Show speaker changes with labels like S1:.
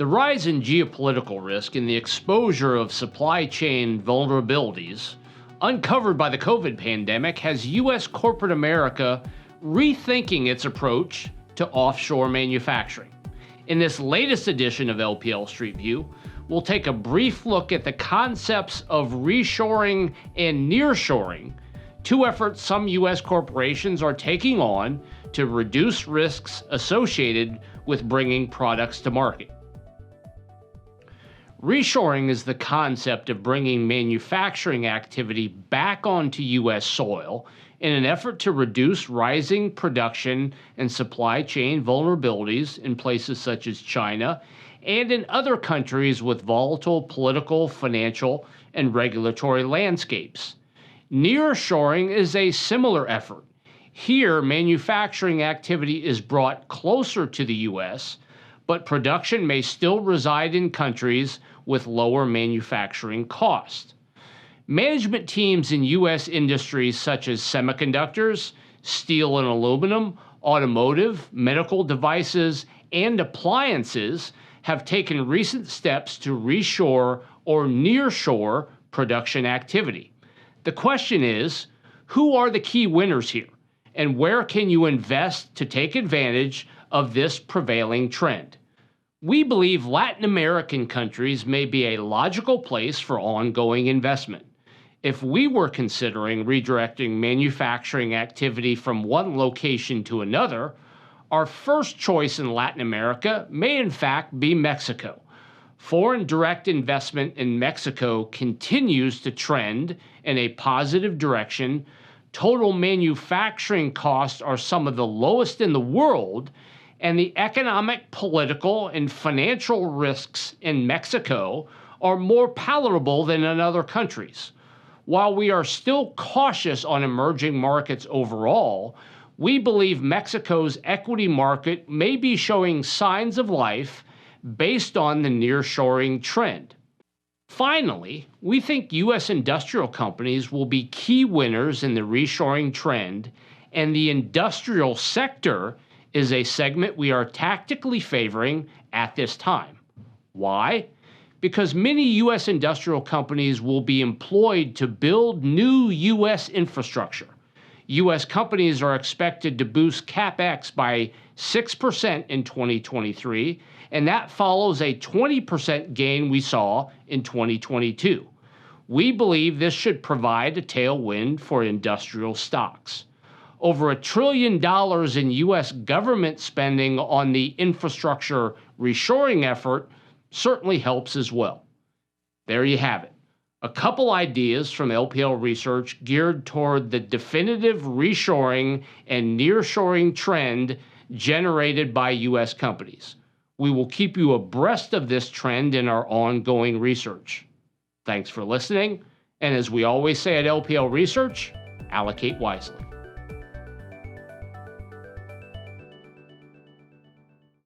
S1: The rise in geopolitical risk and the exposure of supply chain vulnerabilities uncovered by the COVID pandemic has U.S. corporate America rethinking its approach to offshore manufacturing. In this latest edition of LPL Street View, we'll take a brief look at the concepts of reshoring and nearshoring, two efforts some U.S. corporations are taking on to reduce risks associated with bringing products to market. Reshoring is the concept of bringing manufacturing activity back onto U.S. soil in an effort to reduce rising production and supply chain vulnerabilities in places such as China and in other countries with volatile political, financial, and regulatory landscapes. Nearshoring is a similar effort. Here, manufacturing activity is brought closer to the U.S., but production may still reside in countries with lower manufacturing costs. Management teams in U.S. industries such as semiconductors, steel and aluminum, automotive, medical devices, and appliances have taken recent steps to reshore or nearshore production activity. The question is, who are the key winners here, and where can you invest to take advantage of this prevailing trend? We believe Latin American countries may be a logical place for ongoing investment. If we were considering redirecting manufacturing activity from one location to another, our first choice in Latin America may in fact be Mexico. Foreign direct investment in Mexico continues to trend in a positive direction. Total manufacturing costs are some of the lowest in the world, and the economic, political, and financial risks in Mexico are more palatable than in other countries. While we are still cautious on emerging markets overall, we believe Mexico's equity market may be showing signs of life based on the nearshoring trend. Finally, we think U.S. industrial companies will be key winners in the reshoring trend, and the industrial sector is a segment we are tactically favoring at this time. Why? Because many U.S. industrial companies will be employed to build new U.S. infrastructure. U.S. companies are expected to boost CapEx by 6% in 2023, and that follows a 20% gain we saw in 2022. We believe this should provide a tailwind for industrial stocks. Over $1 trillion in U.S. government spending on the infrastructure reshoring effort certainly helps as well. There you have it. A couple ideas from LPL Research geared toward the definitive reshoring and nearshoring trend generated by U.S. companies. We will keep you abreast of this trend in our ongoing research. Thanks for listening, and as we always say at LPL Research, allocate wisely.